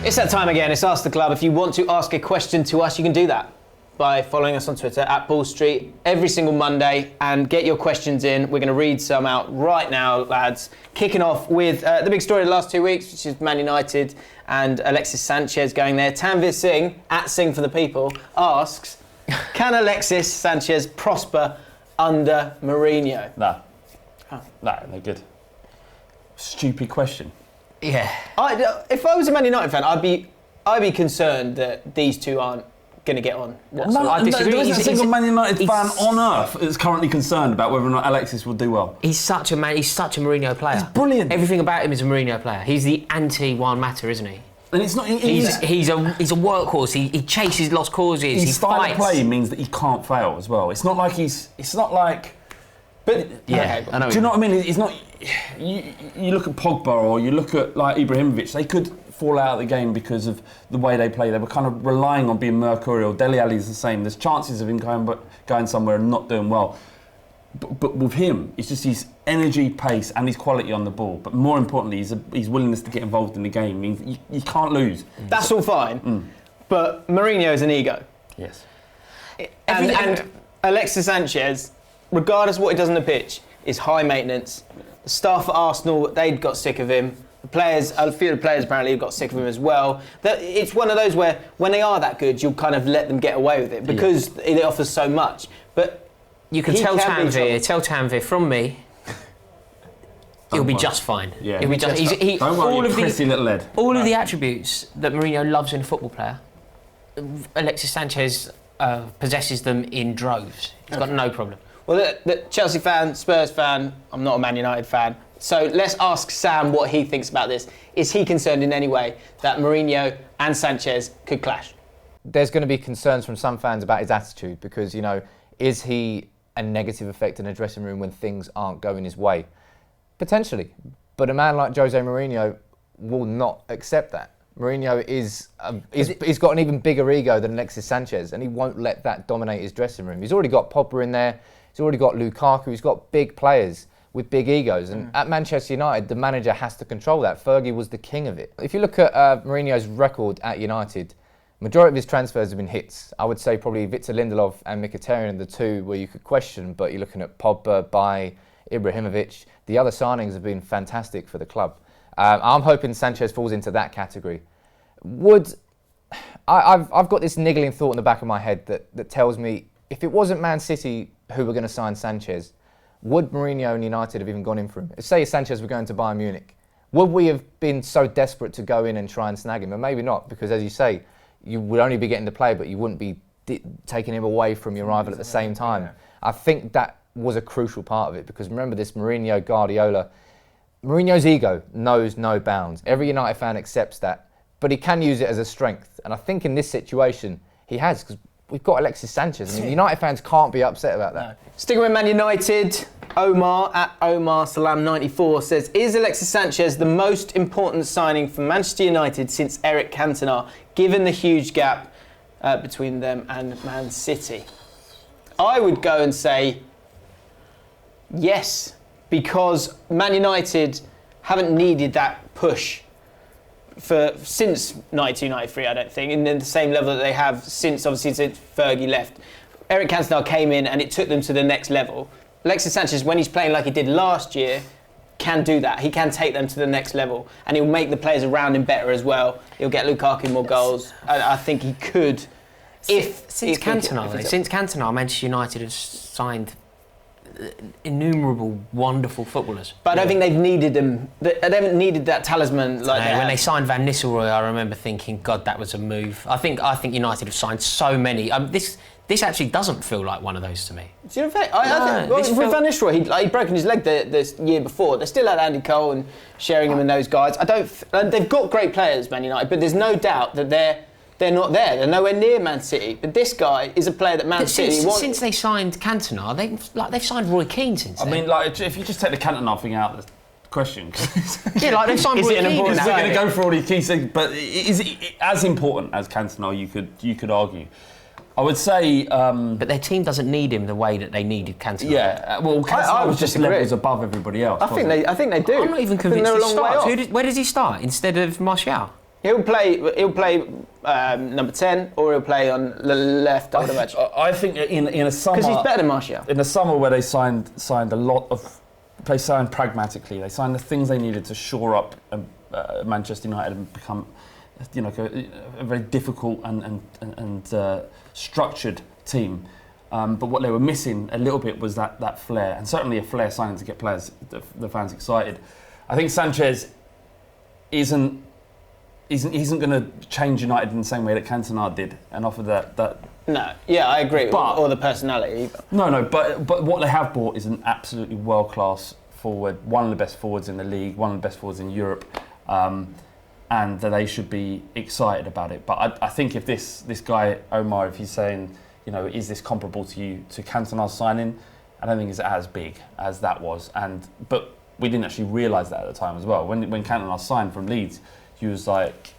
It's that time again. It's Ask the Club. If you want to ask a question to us, you can do that by following us on Twitter at Ball Street every single Monday and get your questions in. We're going to read some out right now, lads. Kicking off with the big story of the last 2 weeks, which is Man United and Alexis Sanchez going there. Tanvir Singh, at Sing for the People, asks, can Alexis Sanchez prosper under Mourinho? No. Oh. No, they're good. Stupid question. Yeah. If I was a Man United fan, I'd be concerned that these two aren't going to get on. I disagree. There isn't a single Man United fan on earth that's currently concerned about whether or not Alexis will do well. He's such a Mourinho player. He's brilliant. Everything about him is a Mourinho player. He's the anti-Juan Mata, isn't he? And it's not. He's a workhorse. He chases lost causes. His style of play means that he can't fail as well. It's not like It's not like. But yeah, I know. Do you know what I mean? It's not. You look at Pogba or you look at like Ibrahimovic. They could fall out of the game because of the way they play. They were kind of relying on being mercurial. Dele Alli's the same. There's chances of him going somewhere and not doing well. But with him, it's just his energy, pace, and his quality on the ball. But more importantly, his willingness to get involved in the game means you can't lose. That's all fine. But Mourinho is an ego. Yes. And Alexis Sanchez, regardless of what he does on the pitch, is high maintenance. The staff at Arsenal, they'd got sick of him. The players, a few of the players apparently got sick of him as well. It's one of those where, when they are that good, you'll kind of let them get away with it because it offers so much. But you can tell Tanvir from me, he'll be just fine. Yeah. He'll be just. Don't worry, you prissy little head. All of the attributes that Mourinho loves in a football player, Alexis Sanchez possesses them in droves. He's got no problem. Well, the Chelsea fan, Spurs fan, I'm not a Man United fan. So let's ask Sam what he thinks about this. Is he concerned in any way that Mourinho and Sanchez could clash? There's going to be concerns from some fans about his attitude because, is he a negative effect in a dressing room when things aren't going his way? Potentially. But a man like Jose Mourinho will not accept that. Mourinho he's got an even bigger ego than Alexis Sanchez, and he won't let that dominate his dressing room. He's already got Pogba in there. He's already got Lukaku. He's got big players with big egos. And at Manchester United, the manager has to control that. Fergie was the king of it. If you look at Mourinho's record at United, majority of his transfers have been hits. I would say probably Victor Lindelof and Mkhitaryan are the two where you could question, but you're looking at Pogba, Bay, Ibrahimovic. The other signings have been fantastic for the club. I'm hoping Sanchez falls into that category. I've got this niggling thought in the back of my head that tells me if it wasn't Man City who were going to sign Sanchez, would Mourinho and United have even gone in for him? Say Sanchez were going to Bayern Munich. Would we have been so desperate to go in and try and snag him? And maybe not, because as you say, you would only be getting the player, but you wouldn't be taking him away from your rival at the same time. Yeah. I think that was a crucial part of it, because remember this Mourinho, Guardiola, Mourinho's ego knows no bounds. Every United fan accepts that, but he can use it as a strength. And I think in this situation, he has, because we've got Alexis Sanchez. I mean, United fans can't be upset about that. No. Sticking with Man United, Omar at Omar Salam 94 says, is Alexis Sanchez the most important signing for Manchester United since Eric Cantona, given the huge gap between them and Man City? I would go and say yes, because Man United haven't needed that push since 92-93, I don't think, and then the same level that they have since Fergie left. Eric Cantona came in and it took them to the next level. Alexis Sanchez, when he's playing like he did last year, can do that. He can take them to the next level, and he'll make the players around him better as well. He'll get Lukaku more goals. I think he could. Since Cantona, Manchester United have signed innumerable wonderful footballers. But I don't think they've needed them. They haven't needed that talisman like that. When they signed Van Nistelrooy, I remember thinking, God, that was a move. I think United have signed so many. This actually doesn't feel like one of those to me. Do you know what I think? With Van Nistelrooy, he'd broken his leg this year before. They still had Andy Cole and Sheringham and those guys. They've got great players, Man United, but there's no doubt that they're not there. They're nowhere near Man City. But this guy is a player that Man City wants. Since they signed Cantona, they've signed Roy Keane since then. I mean, if you just take the Cantona thing out of the question. Yeah, they've signed Roy Keane. We're going to go for all these key things, but is it as important as Cantona? You could argue. I would say... but their team doesn't need him the way that they needed Cantona. Yeah, well, Cantona was just levels above everybody else. I think they do. I'm not even convinced he starts. Where does he start instead of Martial? He'll play number 10, or he'll play on the left. I would imagine. I think in a summer, because he's better than Martial. In a summer where they signed a lot of, they signed pragmatically. They signed the things they needed to shore up Manchester United and become, a very difficult and structured team. But what they were missing a little bit was that flair, and certainly a flair signing to get the fans excited. I think Sanchez isn't going to change United in the same way that Cantona did, and offer that. No, yeah, I agree. Or the personality either. No, but what they have bought is an absolutely world-class forward, one of the best forwards in the league, one of the best forwards in Europe, and that they should be excited about it. But I think if this guy Omar, if he's saying, is this comparable to Cantona's signing, I don't think it's as big as that was. But we didn't actually realise that at the time as well. When Cantona signed from Leeds, he was like.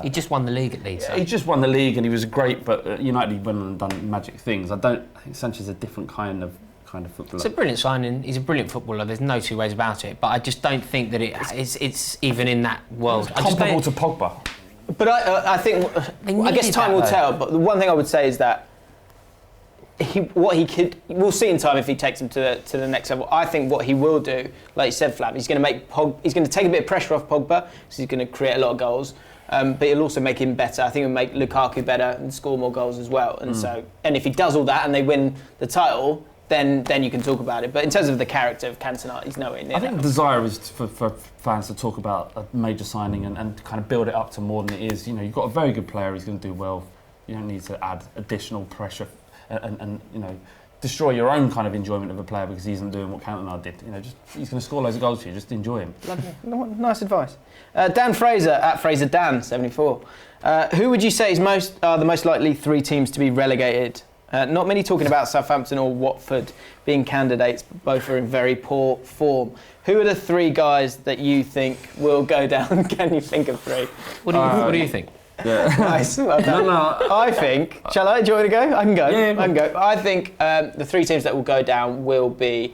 He just won the league at Leeds. He just won the league and he was great, but United went and done magic things. I think Sanchez is a different kind of footballer. It's a brilliant signing. He's a brilliant footballer. There's no two ways about it. But I just don't think that it's even in that world. It's comparable to Pogba. But I think, I guess time will tell. But the one thing I would say is that we'll see in time if he takes him to the next level. I think what he will do, like you said, Flav, he's going to take a bit of pressure off Pogba because he's going to create a lot of goals. But it'll also make him better. I think it'll make Lukaku better and score more goals as well. And if he does all that and they win the title, then you can talk about it. But in terms of the character of Cantona, he's nowhere near. I think the desire is for fans to talk about a major signing and kind of build it up to more than it is. You've got a very good player. He's going to do well. You don't need to add additional pressure and destroy your own kind of enjoyment of a player because he isn't doing what Cantona did. He's going to score loads of goals for you. Just enjoy him. Lovely. Nice advice. Dan Fraser at FraserDan74. Who would you say are the most likely three teams to be relegated? Not many talking about Southampton or Watford being candidates, but both are in very poor form. Who are the three guys that you think will go down? Can you think of three? What do you think? Yeah. Nice. Well done. No. I think. Do you want to go? I can go. Yeah, I can go. I think the three teams that will go down will be.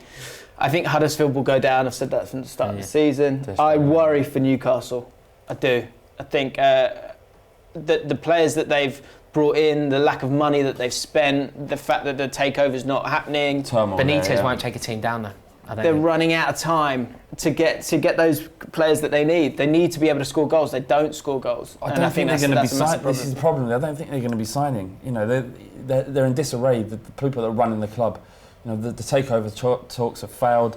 I think Huddersfield will go down. I've said that from the start of the season. I worry for Newcastle. I do. I think the players that they've brought in, the lack of money that they've spent, the fact that the takeover's not happening. Benitez won't take a team down though. They're running out of time to get those players that they need. They need to be able to score goals. They don't score goals. I don't think they're going to be signing. This is the problem. I don't think they're going to be signing. They're in disarray. The people that are running the club, the takeover talks have failed.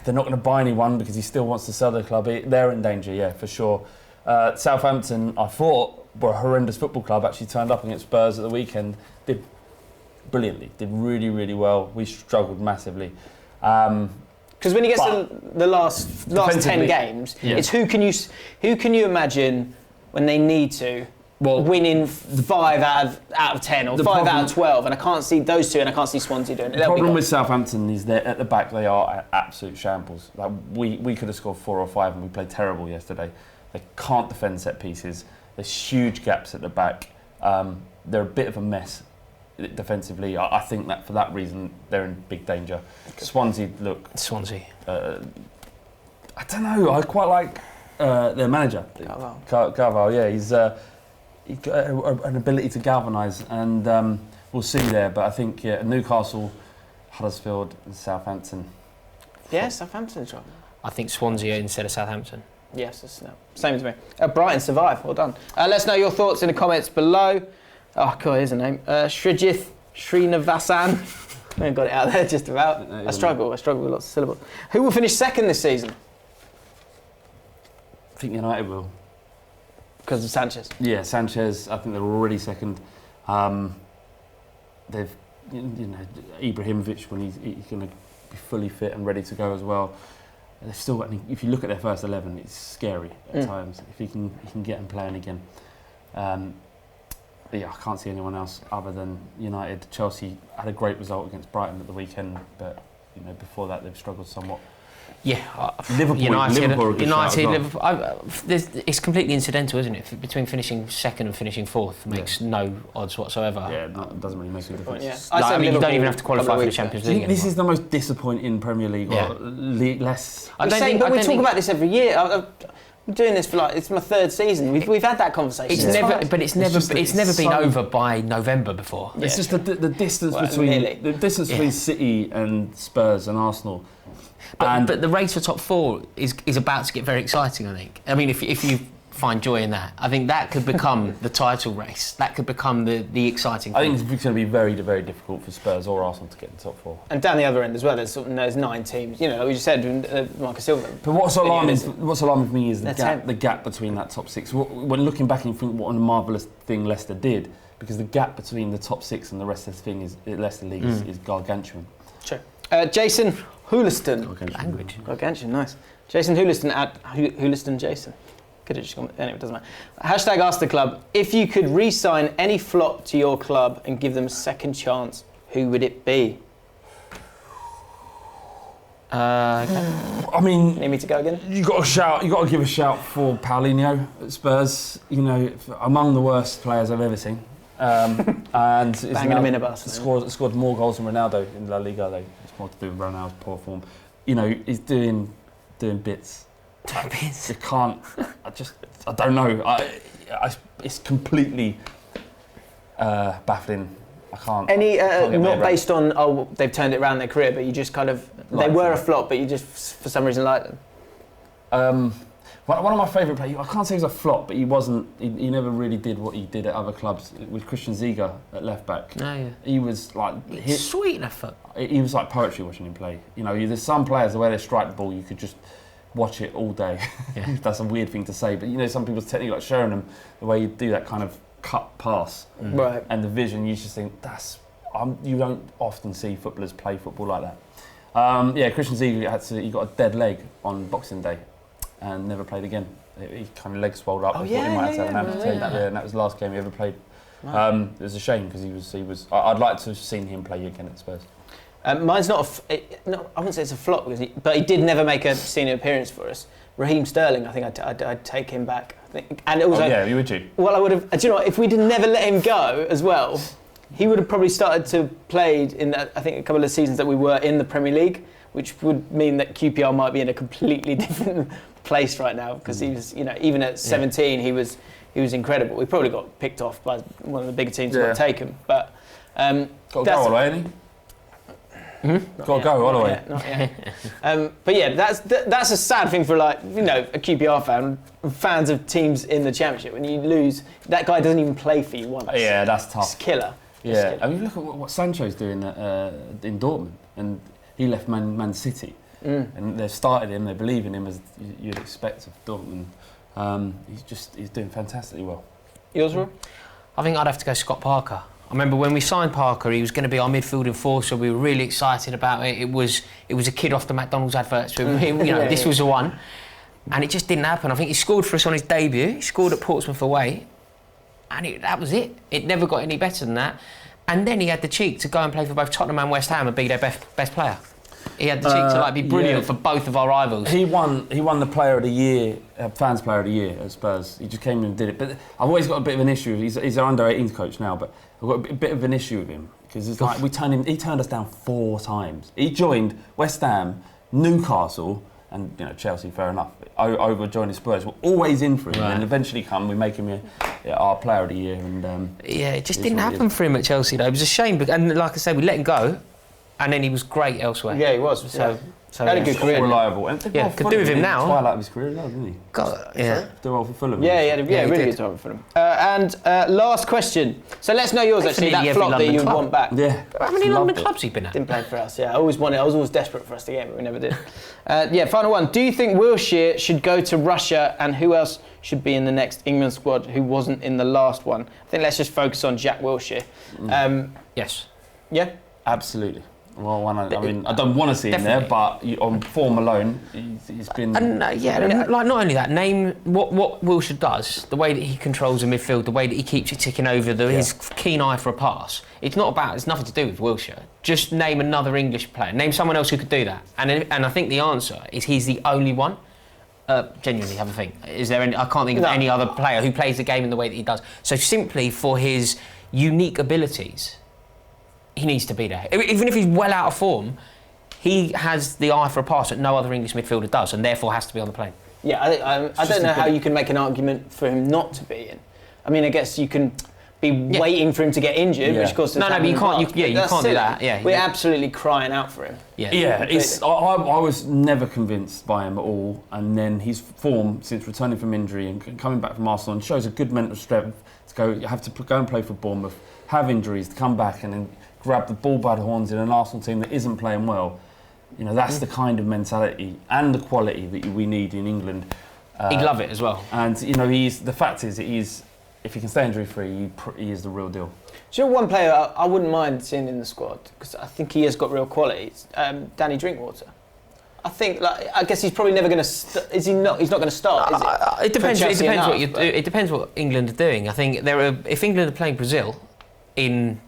They're not going to buy anyone because he still wants to sell the club. They're in danger, yeah, for sure. Southampton, I thought, were a horrendous football club. Actually turned up against Spurs at the weekend. Did brilliantly. Did really, really well. We struggled massively. Because when you get to the last 10 games, it's who can you imagine when they need to winning 5 out of 10 or 5 out of 12, and I can't see those two, and I can't see Swansea doing it. The problem with Southampton is that at the back they are absolute shambles. Like we could have scored 4 or 5 and we played terrible yesterday. They can't defend set pieces. There's huge gaps at the back. They're a bit of a mess defensively. I think that for that reason they're in big danger. Swansea. I don't know. I quite like their manager, Carvalho. Yeah, he's got an ability to galvanise, and we'll see there. But I think Newcastle, Huddersfield, and Southampton. Yeah, Southampton. I think Swansea instead of Southampton. Yes, same as me. Brighton survive. Well done. Let's know your thoughts in the comments below. Oh, God, here's a name. Srijith Srinivasan. I got it out there just about. I struggle with lots of syllables. Who will finish second this season? I think United will. Because of Sanchez? Yeah, Sanchez. I think they're already second. They've, Ibrahimovic, when he's going to be fully fit and ready to go as well. They've still got. If you look at their first 11, it's scary at times. If he can get them playing again. I can't see anyone else other than United. Chelsea had a great result against Brighton at the weekend, but before that they've struggled somewhat. Yeah, Liverpool. It's completely incidental, isn't it? Between finishing second and finishing fourth makes no odds whatsoever. Yeah, it doesn't really make a difference. You don't even have to qualify for the Champions League. This is the most disappointing Premier League. Or less. But we talk about this every year. I'm doing this for it's my 3rd season. We've had that conversation. It's never been over by November before. It's just the distance between City and Spurs and Arsenal. But the race for top 4 is about to get very exciting, I think. I mean, if you find joy in that, I think that could become the title race. That could become the exciting thing. I think it's going to be very, very difficult for Spurs or Arsenal to get in the top 4. And down the other end as well, there's 9 teams. You know, like you said, Marcus Silva. But what's alarming for me is the gap between that top 6. When looking back and think what a marvellous thing Leicester did, because the gap between the top 6 and the rest of the thing Leicester League is gargantuan. Sure. Jason Houliston. Gargantuan, nice. Jason Houliston at Houliston Jason. Could have just gone, anyway, it doesn't matter. Hashtag #AskTheClub. If you could re-sign any flop to your club and give them a second chance, who would it be? I mean, need me to go again? You got to give a shout for Paulinho at Spurs. You know, among the worst players I've ever seen. And banging him in a bus. Scored more goals than Ronaldo in La Liga. Though it's more to do with Ronaldo's poor form. You know, he's doing bits. You can't. I don't know. It's completely baffling. I can't. Not based on they've turned it around their career, but you just kind of they were a flop, but you just for some reason like them. One of my favourite players. I can't say he was a flop, but he wasn't. He never really did what he did at other clubs. With Christian Ziege at left back. Oh, yeah. He was like sweet left foot. He was like poetry watching him play. You know, there's some players the way they strike the ball, you could just watch it all day. Yeah. That's a weird thing to say, but you know, some people's technique, like Sheringham, the way you do that kind of cut pass, right, and the vision, you just think you don't often see footballers play football like that. Christian Ziege he got a dead leg on Boxing Day, and never played again. He kind of leg swelled up. He might have to have an amputate. And that was the last game he ever played. Wow. It was a shame because he was. I'd like to have seen him play again at Spurs. Mine's not I wouldn't say it's a flop, but he did never make a senior appearance for us. Raheem Sterling, I think I'd take him back. I think. And also, you would you? Well, I would have. Do you know what? If we'd never let him go as well, he would have probably started to play in I think a couple of seasons that we were in the Premier League, which would mean that QPR might be in a completely different place right now because he was, even at 17, he was incredible. We probably got picked off by one of the bigger teams to take him, but got to go all the way, ain't he? Got to go all the way. Not yet. But yeah, that's a sad thing for a QPR fan, fans of teams in the Championship. When you lose, that guy doesn't even play for you once. Yeah, that's tough. It's killer. Yeah, I mean, look at what Sancho's doing in Dortmund, and he left Man City, and they've started him. They believe in him as you'd expect of Dortmund. He's doing fantastically well. Yours, Rob? I think I'd have to go Scott Parker. I remember when we signed Parker, he was going to be our midfield enforcer. We were really excited about it. It was a kid off the McDonald's adverts. This was the one, and it just didn't happen. I think he scored for us on his debut. He scored at Portsmouth away, and that was it. It never got any better than that. And then he had the cheek to go and play for both Tottenham and West Ham and be their best player. He had the cheek to be brilliant for both of our rivals. He won the Player of the Year, Fans Player of the Year at Spurs. He just came in and did it. But I've always got a bit of an issue. He's an under-18s coach now, but I've got a bit of an issue with him because it's like he turned us down 4 times. He joined West Ham, Newcastle, and Chelsea. Fair enough. Over joining Spurs, we're always in for him, and eventually we make him our Player of the Year. And it just didn't happen for him at Chelsea. Though it was a shame. And like I said, we let him go. And then he was great elsewhere. Yeah, he was. So had a good career. Reliable. And could do with him now. Twilight of his career, didn't he? Do well for Fulham. Yeah, he had a really good time for Fulham. And last question. So let's know yours actually. That flop that you would want back. Yeah. How many London clubs he been at? Didn't play for us. Yeah, I was always desperate for us to get him, but we never did. Final one. Do you think Wilshere should go to Russia, and who else should be in the next England squad who wasn't in the last one? I think let's just focus on Jack Wilshere. Yes. Yeah. Absolutely. Well, I don't want to see him there, but on form alone, he's been. Not only that. Name what Wilshere does, the way that he controls the midfield, the way that he keeps it ticking over, his keen eye for a pass. It's nothing to do with Wilshere. Just name another English player. Name someone else who could do that. And I think the answer is he's the only one. Genuinely, have a think. Is there any? I can't think of any other player who plays the game in the way that he does. So simply for his unique abilities, he needs to be there. Even if he's well out of form, he has the eye for a pass that no other English midfielder does, and therefore has to be on the plane. Yeah, I don't know how you can make an argument for him not to be in. I mean, I guess you can be waiting for him to get injured, which of course is no, but you can't. You can't do that. Yeah, we're absolutely crying out for him. Yeah. I was never convinced by him at all, and then his form since returning from injury and coming back from Arsenal shows a good mental strength to go. You have to go and play for Bournemouth, have injuries, to come back and then grab the bull by the horns in an Arsenal team that isn't playing well. You know, that's the kind of mentality and the quality that we need in England. He'd love it as well. And you know, the fact is, if he can stay injury free, he is the real deal. Do you know one player I wouldn't mind seeing in the squad, because I think he has got real quality? Danny Drinkwater. I think, I guess he's probably never going to. Is he not? He's not going to start. Is it? It depends. It depends what England are doing. I think if England are playing Brazil in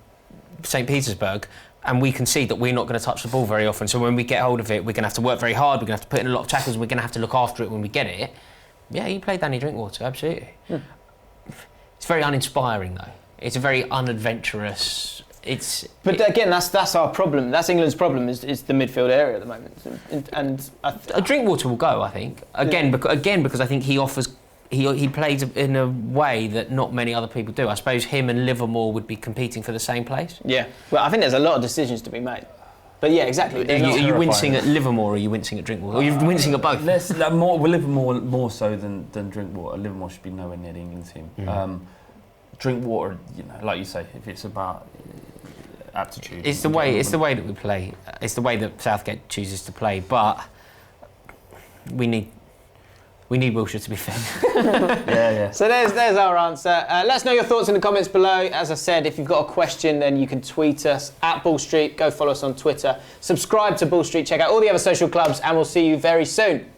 St. Petersburg, and we can see that we're not going to touch the ball very often, so when we get hold of it, we're going to have to work very hard. We're going to have to put in a lot of tackles. And we're going to have to look after it when we get it. Yeah, you play Danny Drinkwater, absolutely. It's very uninspiring, though. It's a very unadventurous. But again, that's our problem. That's England's problem. Is the midfield area at the moment. And Drinkwater will go, I think. Because I think he offers. He plays in a way that not many other people do. I suppose him and Livermore would be competing for the same place. Yeah. Well, I think there's a lot of decisions to be made. But yeah, exactly. Are you wincing at Livermore or are you wincing at Drinkwater? Or are you wincing at both? Livermore more so than Drinkwater. Livermore should be nowhere near the England team. Drinkwater, you know, like you say, if it's about aptitude. It's the way that we play. It's the way that Southgate chooses to play. But we need Wilshere to be fit. Yeah. So there's our answer. Let us know your thoughts in the comments below. As I said, if you've got a question, then you can tweet us at Bull Street. Go follow us on Twitter. Subscribe to Bull Street. Check out all the other social clubs, and we'll see you very soon.